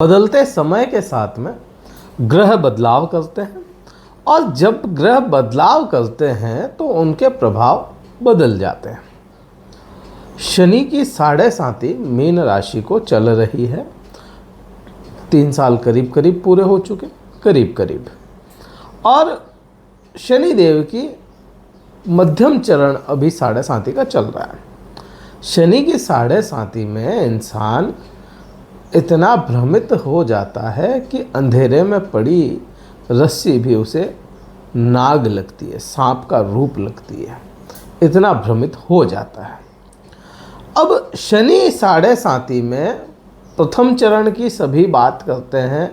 बदलते समय के साथ में ग्रह बदलाव करते हैं और जब ग्रह बदलाव करते हैं तो उनके प्रभाव बदल जाते हैं। शनि की 7.5 मीन राशि को चल रही है। 3 साल करीब करीब पूरे हो चुके, करीब करीब। और शनि देव की मध्यम चरण अभी 7.5 का चल रहा है। शनि की 7.5 में इंसान इतना भ्रमित हो जाता है कि अंधेरे में पड़ी रस्सी भी उसे नाग लगती है, सांप का रूप लगती है, इतना भ्रमित हो जाता है। अब शनि 7.5 में प्रथम चरण की सभी बात करते हैं,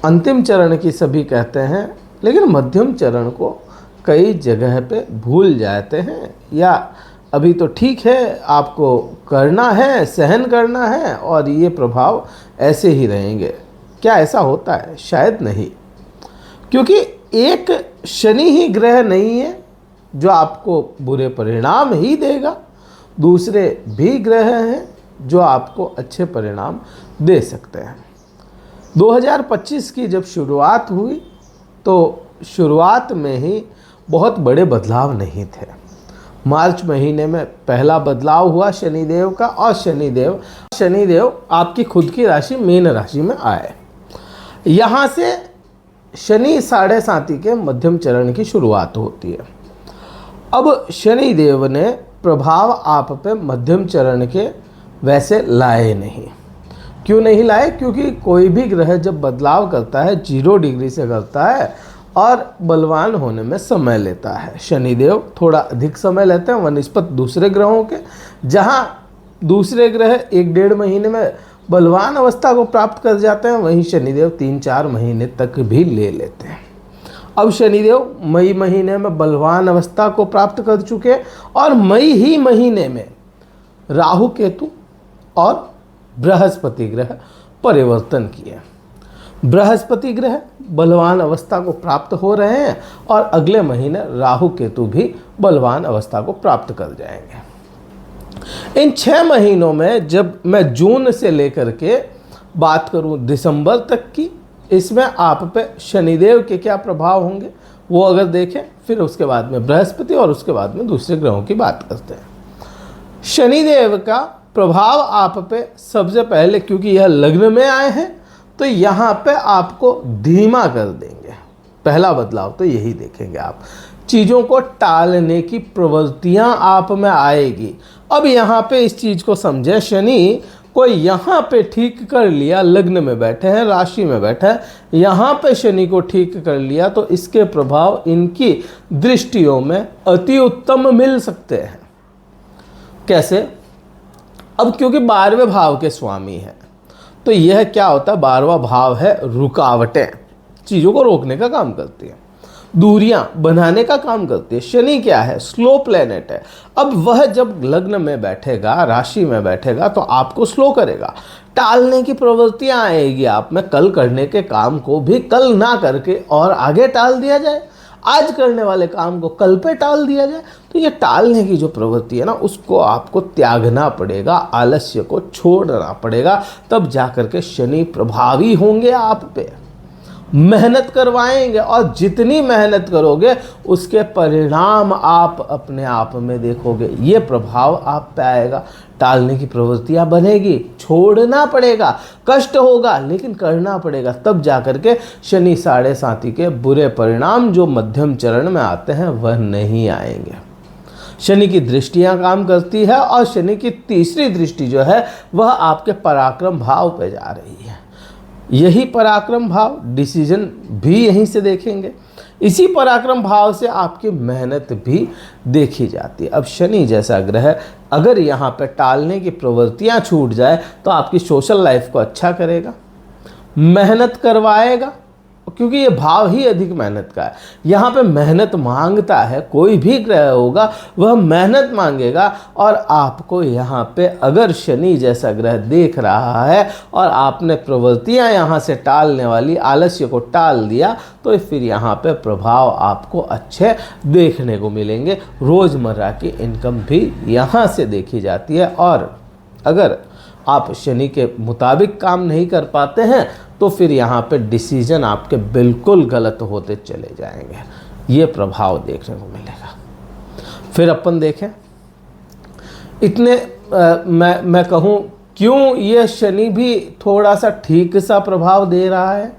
अंतिम चरण की सभी कहते हैं, लेकिन मध्यम चरण को कई जगह पे भूल जाते हैं, या अभी तो ठीक है, आपको करना है, सहन करना है और ये प्रभाव ऐसे ही रहेंगे। क्या ऐसा होता है? शायद नहीं, क्योंकि एक शनि ही ग्रह नहीं है जो आपको बुरे परिणाम ही देगा। दूसरे भी ग्रह हैं जो आपको अच्छे परिणाम दे सकते हैं। 2025 की जब शुरुआत हुई तो शुरुआत में ही बहुत बड़े बदलाव नहीं थे। मार्च महीने में पहला बदलाव हुआ शनिदेव का, और शनिदेव आपकी खुद की राशि मीन राशि में आए। यहाँ से शनि 7.5 के मध्यम चरण की शुरुआत होती है। अब शनिदेव ने प्रभाव आप पे मध्यम चरण के वैसे लाए नहीं। क्यों नहीं लाए? क्योंकि कोई भी ग्रह जब बदलाव करता है 0 डिग्री से करता है और बलवान होने में समय लेता है। शनिदेव थोड़ा अधिक समय लेते हैं वनिस्पत दूसरे ग्रहों के। जहां दूसरे ग्रह 1-1.5 महीने में बलवान अवस्था को प्राप्त कर जाते हैं, वहीं शनिदेव 3-4 महीने तक भी ले लेते हैं। अब शनिदेव मई महीने में बलवान अवस्था को प्राप्त कर चुके और मई ही महीने में राहु केतु और बृहस्पति ग्रह परिवर्तन किए। बृहस्पति ग्रह बलवान अवस्था को प्राप्त हो रहे हैं और अगले महीने राहु केतु भी बलवान अवस्था को प्राप्त कर जाएंगे। इन 6 महीनों में जब मैं जून से लेकर के बात करूं दिसंबर तक की, इसमें आप पे शनिदेव के क्या प्रभाव होंगे वो अगर देखें, फिर उसके बाद में बृहस्पति और उसके बाद में दूसरे ग्रहों की बात करते हैं। शनिदेव का प्रभाव आप पे सबसे पहले, क्योंकि यह लग्न में आए हैं, तो यहाँ पे आपको धीमा कर देंगे। पहला बदलाव तो यही देखेंगे आप। चीज़ों को टालने की प्रवृत्तियाँ आप में आएगी। अब यहाँ पे इस चीज़ को समझें, शनि को यहाँ पे ठीक कर लिया, लग्न में बैठे हैं, राशि में बैठे हैं, यहाँ पे शनि को ठीक कर लिया तो इसके प्रभाव इनकी दृष्टियों में अति उत्तम मिल सकते हैं। कैसे? अब क्योंकि 12वें भाव के स्वामी हैं, तो यह क्या होता है? 12वां भाव है रुकावटें, चीज़ों को रोकने का काम करती है, दूरियां बनाने का काम करती है। शनि क्या है? स्लो प्लेनेट है। अब वह जब लग्न में बैठेगा, राशि में बैठेगा, तो आपको स्लो करेगा, टालने की प्रवृत्तियां आएगी आप में। कल करने के काम को भी कल ना करके और आगे टाल दिया जाए, आज करने वाले काम को कल पे टाल दिया जाए। तो ये टालने की जो प्रवृत्ति है ना, उसको आपको त्यागना पड़ेगा, आलस्य को छोड़ना पड़ेगा, तब जाकर के शनि प्रभावी होंगे आप पे, मेहनत करवाएंगे। और जितनी मेहनत करोगे उसके परिणाम आप अपने आप में देखोगे। ये प्रभाव आप पे आएगा, टालने की प्रवृत्तियां बनेगी, छोड़ना पड़ेगा, कष्ट होगा, लेकिन करना पड़ेगा। तब जाकर के शनि 7.5 के बुरे परिणाम जो मध्यम चरण में आते हैं वह नहीं आएंगे। शनि की दृष्टियां काम करती है और शनि की तीसरी दृष्टि जो है वह आपके पराक्रम भाव पे जा रही है। यही पराक्रम भाव, डिसीजन भी यहीं से देखेंगे। इसी पराक्रम भाव से आपकी मेहनत भी देखी जाती है। अब शनि जैसा ग्रह अगर यहाँ पे टालने की प्रवृत्तियाँ छूट जाए तो आपकी सोशल लाइफ को अच्छा करेगा, मेहनत करवाएगा, क्योंकि ये भाव ही अधिक मेहनत का है। यहाँ पे मेहनत मांगता है, कोई भी ग्रह होगा वह मेहनत मांगेगा। और आपको यहाँ पे अगर शनि जैसा ग्रह देख रहा है और आपने प्रवृत्तियाँ यहाँ से टालने वाली, आलस्य को टाल दिया, तो फिर यहाँ पे प्रभाव आपको अच्छे देखने को मिलेंगे। रोज़मर्रा की इनकम भी यहाँ से देखी जाती है। और अगर आप शनि के मुताबिक काम नहीं कर पाते हैं तो फिर यहाँ पे डिसीजन आपके बिल्कुल गलत होते चले जाएंगे। ये प्रभाव देखने को मिलेगा। फिर अपन देखें इतने मैं कहूँ क्यों ये शनि भी थोड़ा सा ठीक सा प्रभाव दे रहा है,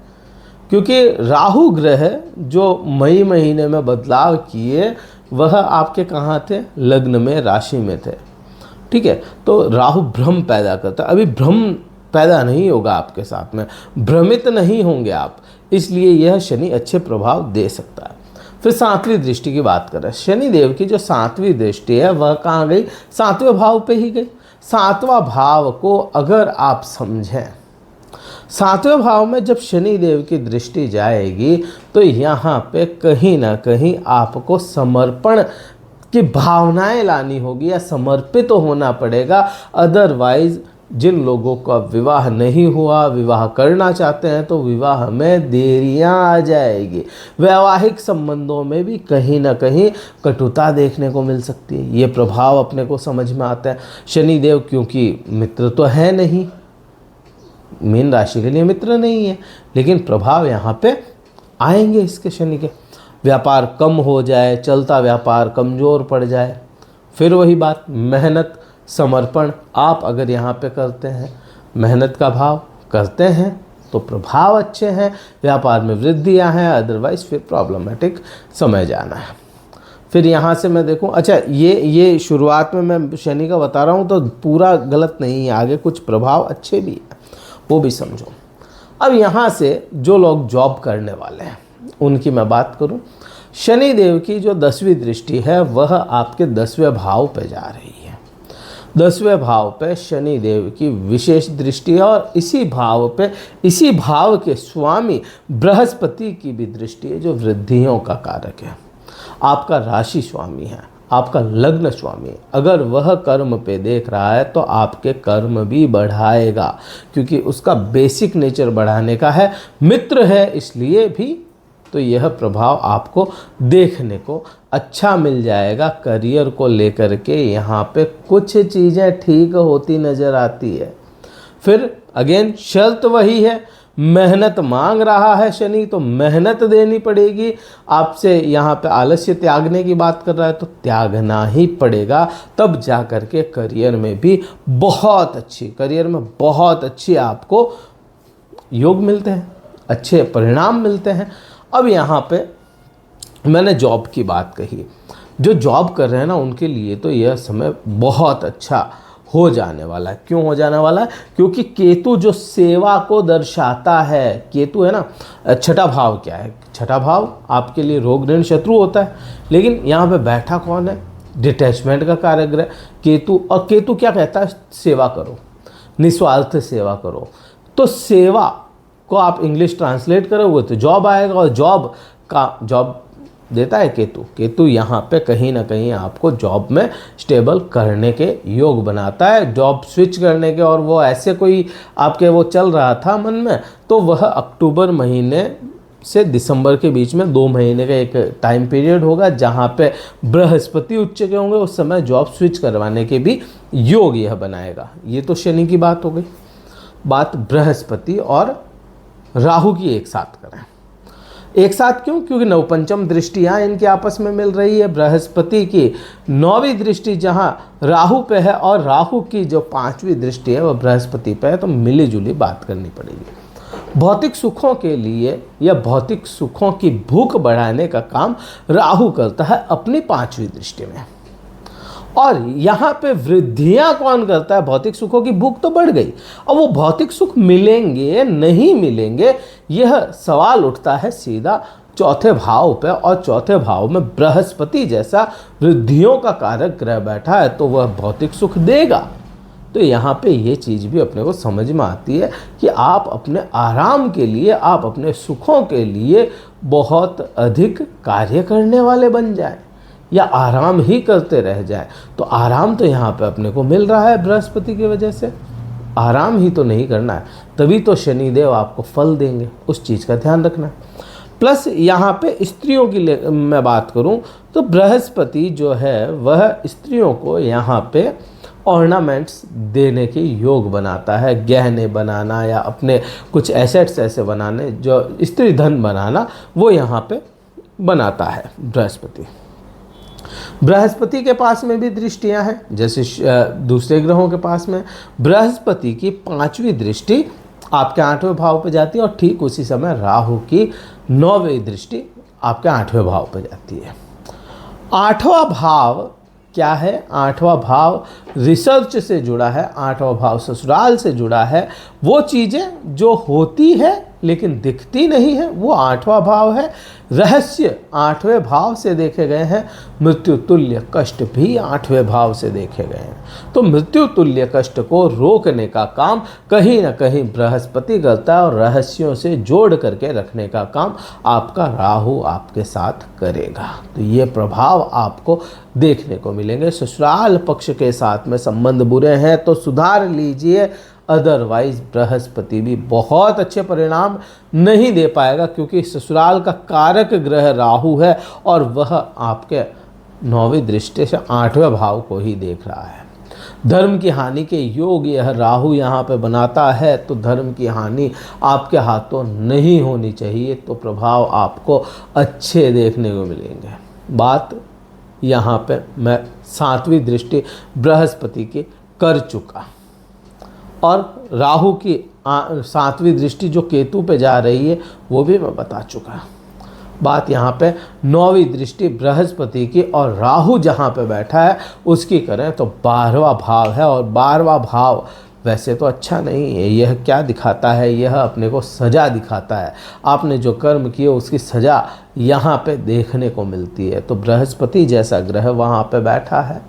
क्योंकि राहु ग्रह जो मई महीने में बदलाव किए वह आपके कहाँ थे, लग्न में, राशि में थे। ठीक है, तो राहु भ्रम पैदा करता है। अभी भ्रम पैदा नहीं होगा आपके साथ में, भ्रमित नहीं होंगे आप, इसलिए यह शनि अच्छे प्रभाव दे सकता है। फिर 7वीं दृष्टि की बात करें, शनि देव की जो 7वीं दृष्टि है वह कहाँ गई, 7वें भाव पे ही गई। 7वां भाव को अगर आप समझें, 7वें भाव में जब शनि देव की दृष्टि जाएगी तो यहाँ पे कहीं ना कहीं आपको समर्पण की भावनाएं लानी होगी या समर्पित तो होना पड़ेगा। अदरवाइज जिन लोगों का विवाह नहीं हुआ, विवाह करना चाहते हैं तो विवाह में देरियां आ जाएगी। वैवाहिक संबंधों में भी कहीं ना कहीं कटुता देखने को मिल सकती है। ये प्रभाव अपने को समझ में आता है। शनिदेव क्योंकि मित्र तो है नहीं, मीन राशि के लिए मित्र नहीं है, लेकिन प्रभाव यहाँ पे आएंगे इसके शनि के। व्यापार कम हो जाए, चलता व्यापार कमज़ोर पड़ जाए। फिर वही बात, मेहनत समर्पण आप अगर यहाँ पे करते हैं, मेहनत का भाव करते हैं तो प्रभाव अच्छे हैं, व्यापार में वृद्धियाँ हैं। अदरवाइज फिर प्रॉब्लमेटिक समय जाना है। फिर यहाँ से मैं देखूँ, अच्छा ये शुरुआत में मैं शनि का बता रहा हूँ तो पूरा गलत नहीं है, आगे कुछ प्रभाव अच्छे भी हैं, वो भी समझो। अब यहाँ से जो लोग जॉब करने वाले हैं उनकी मैं बात करूं, शनि देव की जो 10वीं दृष्टि है वह आपके 10वें भाव पे जा रही है। 10वें भाव पे शनि देव की विशेष दृष्टि है और इसी भाव के स्वामी बृहस्पति की भी दृष्टि है जो वृद्धियों का कारक है। आपका राशि स्वामी है, आपका लग्न स्वामी। अगर वह कर्म पे देख रहा है तो आपके कर्म भी बढ़ाएगा, क्योंकि उसका बेसिक नेचर बढ़ाने का है, मित्र है इसलिए भी। तो यह प्रभाव आपको देखने को अच्छा मिल जाएगा। करियर को लेकर के यहाँ पे कुछ चीज़ें ठीक होती नज़र आती है। फिर अगेन शर्त वही है, मेहनत मांग रहा है शनि तो मेहनत देनी पड़ेगी। आपसे यहाँ पे आलस्य त्यागने की बात कर रहा है तो त्यागना ही पड़ेगा, तब जा कर के करियर में बहुत अच्छी आपको योग मिलते हैं, अच्छे परिणाम मिलते हैं। अब यहाँ पे मैंने जॉब की बात कही, जो जॉब कर रहे हैं ना उनके लिए तो यह समय बहुत अच्छा हो जाने वाला है। क्यों हो जाने वाला है? क्योंकि केतु जो सेवा को दर्शाता है, केतु है ना, छठा भाव क्या है, छठा भाव आपके लिए रोग ऋण शत्रु होता है, लेकिन यहाँ पे बैठा कौन है, डिटैचमेंट का कारक ग्रह केतु। और केतु क्या कहता है, सेवा करो, निस्वार्थ सेवा करो। तो सेवा को आप इंग्लिश ट्रांसलेट करोगे तो जॉब आएगा, और जॉब देता है केतु यहाँ पे कहीं ना कहीं आपको जॉब में स्टेबल करने के योग बनाता है, जॉब स्विच करने के। और वो ऐसे कोई आपके वो चल रहा था मन में, तो वह अक्टूबर महीने से दिसंबर के बीच में 2 महीने का एक टाइम पीरियड होगा जहाँ पे बृहस्पति उच्च के होंगे, उस समय जॉब स्विच करवाने के भी योग यह बनाएगा। ये तो शनि की बात हो गई। बात बृहस्पति और राहु की एक साथ करें। एक साथ क्यों? क्योंकि नवपंचम दृष्टियाँ इनके आपस में मिल रही है। बृहस्पति की 9वीं दृष्टि जहाँ राहु पे है और राहु की जो 5वीं दृष्टि है वह बृहस्पति पे है, तो मिली जुली बात करनी पड़ेगी। भौतिक सुखों के लिए या भौतिक सुखों की भूख बढ़ाने का काम राहु करता है अपनी 5वीं दृष्टि में। और यहाँ पे वृद्धियाँ कौन करता है? भौतिक सुखों की भूख तो बढ़ गई, और वो भौतिक सुख मिलेंगे नहीं मिलेंगे, यह सवाल उठता है सीधा चौथे भाव पे। और चौथे भाव में बृहस्पति जैसा वृद्धियों का कारक ग्रह बैठा है तो वह भौतिक सुख देगा। तो यहाँ पे ये चीज़ भी अपने को समझ में आती है कि आप अपने आराम के लिए, आप अपने सुखों के लिए बहुत अधिक कार्य करने वाले बन जाएं या आराम ही करते रह जाए। तो आराम तो यहाँ पे अपने को मिल रहा है बृहस्पति की वजह से, आराम ही तो नहीं करना है, तभी तो शनिदेव आपको फल देंगे, उस चीज़ का ध्यान रखना है। प्लस यहाँ पे स्त्रियों की मैं बात करूँ तो बृहस्पति जो है वह स्त्रियों को यहाँ पे ऑर्नामेंट्स देने के योग बनाता है। गहने बनाना या अपने कुछ एसेट्स ऐसे बनाने, जो स्त्री धन बनाना, वो यहाँ पे बनाता है बृहस्पति। बृहस्पति के पास में भी दृष्टियां हैं, जैसे दूसरे ग्रहों के पास में। बृहस्पति की 5वीं दृष्टि आपके 8वें भाव पे जाती है और ठीक उसी समय राहु की 9वीं दृष्टि आपके 8वें भाव पे जाती है। 8वां भाव क्या है? 8वां भाव रिसर्च से जुड़ा है, 8वां भाव ससुराल से जुड़ा है। वो चीज़ें जो होती है लेकिन दिखती नहीं है, वो 8वां भाव है। रहस्य 8वें भाव से देखे गए हैं। मृत्यु तुल्य कष्ट भी 8वें भाव से देखे गए हैं। तो मृत्यु तुल्य कष्ट को रोकने का काम कहीं ना कहीं बृहस्पति करता है और रहस्यों से जोड़ करके रखने का काम आपका राहु आपके साथ करेगा। तो ये प्रभाव आपको देखने को मिलेंगे। ससुराल पक्ष के साथ में संबंध बुरे हैं तो सुधार लीजिए, अदरवाइज बृहस्पति भी बहुत अच्छे परिणाम नहीं दे पाएगा, क्योंकि ससुराल का कारक ग्रह राहु है और वह आपके 9वीं दृष्टि से 8वें भाव को ही देख रहा है। धर्म की हानि के योग यह राहु यहाँ पे बनाता है, तो धर्म की हानि आपके हाथों नहीं होनी चाहिए, तो प्रभाव आपको अच्छे देखने को मिलेंगे। बात यहाँ पे मैं 7वीं दृष्टि बृहस्पति की कर चुका और राहु की 7वीं दृष्टि जो केतु पे जा रही है वो भी मैं बता चुका। बात यहाँ पे 9वीं दृष्टि बृहस्पति की और राहु जहाँ पे बैठा है उसकी करें तो 12वां भाव है। और 12वां भाव वैसे तो अच्छा नहीं है। यह क्या दिखाता है? यह अपने को सज़ा दिखाता है। आपने जो कर्म किए उसकी सज़ा यहाँ पे देखने को मिलती है। तो बृहस्पति जैसा ग्रह वहाँ पे बैठा है,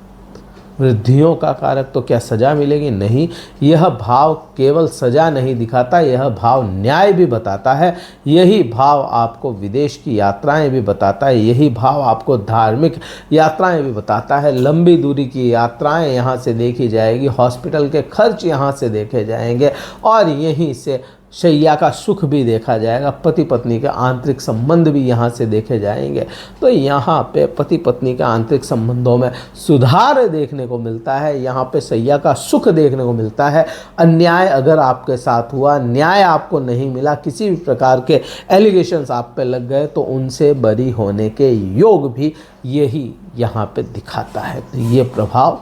वृद्धियों का कारक, तो क्या सज़ा मिलेगी? नहीं। यह भाव केवल सज़ा नहीं दिखाता, यह भाव न्याय भी बताता है। यही भाव आपको विदेश की यात्राएं भी बताता है, यही भाव आपको धार्मिक यात्राएं भी बताता है। लंबी दूरी की यात्राएं यहाँ से देखी जाएगी, हॉस्पिटल के खर्च यहाँ से देखे जाएंगे और यहीं से शैया का सुख भी देखा जाएगा। पति पत्नी के आंतरिक संबंध भी यहाँ से देखे जाएंगे। तो यहाँ पे पति पत्नी के आंतरिक संबंधों में सुधार देखने को मिलता है, यहाँ पे शैया का सुख देखने को मिलता है। अन्याय अगर आपके साथ हुआ, न्याय आपको नहीं मिला, किसी भी प्रकार के एलिगेशंस आप पे लग गए, तो उनसे बरी होने के योग भी यही यहाँ पे दिखाता है। तो ये प्रभाव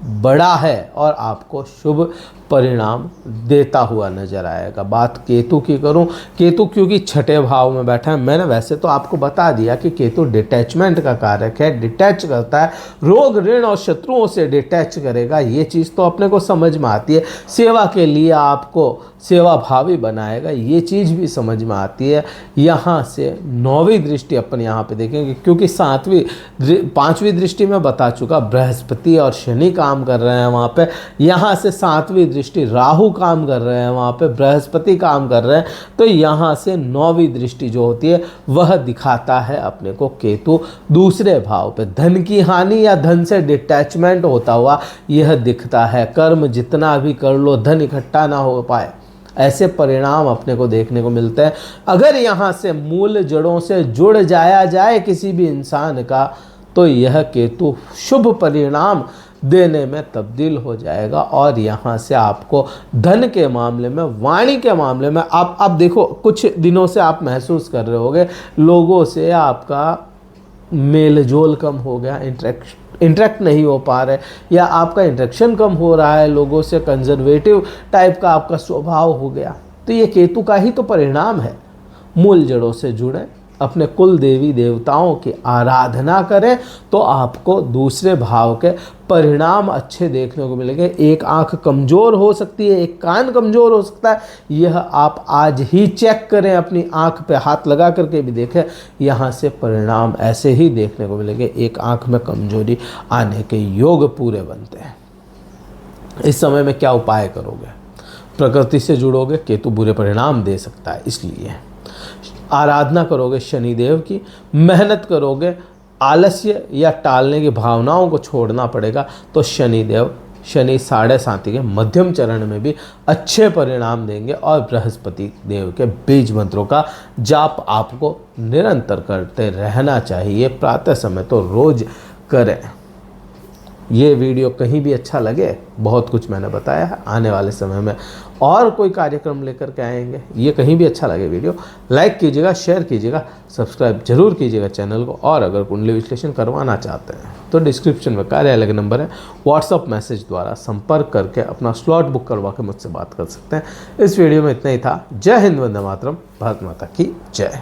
बड़ा है और आपको शुभ परिणाम देता हुआ नजर आएगा। बात केतु की करूं, केतु क्योंकि 6ठे भाव में बैठा है, मैंने वैसे तो आपको बता दिया कि केतु डिटैचमेंट का कारक है, डिटैच करता है, रोग ऋण और शत्रुओं से डिटैच करेगा। ये चीज़ तो अपने को समझ में आती है। सेवा के लिए आपको सेवा भावी बनाएगा, ये चीज़ भी समझ में आती है। यहाँ से 9वीं दृष्टि अपन यहाँ पे देखेंगे, क्योंकि 5वीं दृष्टि में बता चुका बृहस्पति और शनि काम कर रहे हैं वहाँ पे। यहाँ से 7वीं दृष्टि राहु काम कर रहे हैं, वहाँ पे बृहस्पति काम कर रहे हैं। तो यहाँ से 9वीं दृष्टि जो होती है वह दिखाता है अपने को केतु दूसरे भाव पे। धन की हानि या धन से डिटैचमेंट होता हुआ यह दिखता है। कर्म जितना भी कर लो, धन इकट्ठा ना हो पाए, ऐसे परिणाम अपने को देखने को मिलते हैं। अगर यहाँ से मूल जड़ों से जुड़ जाया जाए किसी भी इंसान का, तो यह केतु शुभ परिणाम देने में तब्दील हो जाएगा। और यहाँ से आपको धन के मामले में, वाणी के मामले में, आप देखो कुछ दिनों से आप महसूस कर रहे होगे लोगों से आपका मेल जोल कम हो गया, इंटरेक्ट नहीं हो पा रहे, या आपका इंटरेक्शन कम हो रहा है लोगों से, कंजर्वेटिव टाइप का आपका स्वभाव हो गया। तो ये केतु का ही तो परिणाम है। मूल जड़ों से जुड़ें, अपने कुल देवी देवताओं की आराधना करें, तो आपको दूसरे भाव के परिणाम अच्छे देखने को मिलेंगे। एक आंख कमज़ोर हो सकती है, एक कान कमज़ोर हो सकता है, यह आप आज ही चेक करें, अपनी आंख पे हाथ लगा करके भी देखें। यहाँ से परिणाम ऐसे ही देखने को मिलेंगे। एक आंख में कमजोरी आने के योग पूरे बनते हैं। इस समय में क्या उपाय करोगे? प्रकृति से जुड़ोगे, केतु बुरे परिणाम दे सकता है, इसलिए आराधना करोगे शनिदेव की, मेहनत करोगे, आलस्य या टालने की भावनाओं को छोड़ना पड़ेगा, तो शनिदेव शनि 7.5 के मध्यम चरण में भी अच्छे परिणाम देंगे। और बृहस्पति देव के बीज मंत्रों का जाप आपको निरंतर करते रहना चाहिए, प्रातः समय तो रोज करें। ये वीडियो कहीं भी अच्छा लगे, बहुत कुछ मैंने बताया है, आने वाले समय में और कोई कार्यक्रम लेकर के आएंगे। ये कहीं भी अच्छा लगे वीडियो, लाइक कीजिएगा, शेयर कीजिएगा, सब्सक्राइब जरूर कीजिएगा चैनल को। और अगर कुंडली विश्लेषण करवाना चाहते हैं तो डिस्क्रिप्शन में कार्यालय का नंबर है, व्हाट्सअप मैसेज द्वारा संपर्क करके अपना स्लॉट बुक करवा के मुझसे बात कर सकते हैं। इस वीडियो में इतना ही था। जय हिंद, वंदे मातरम, भारत माता की जय।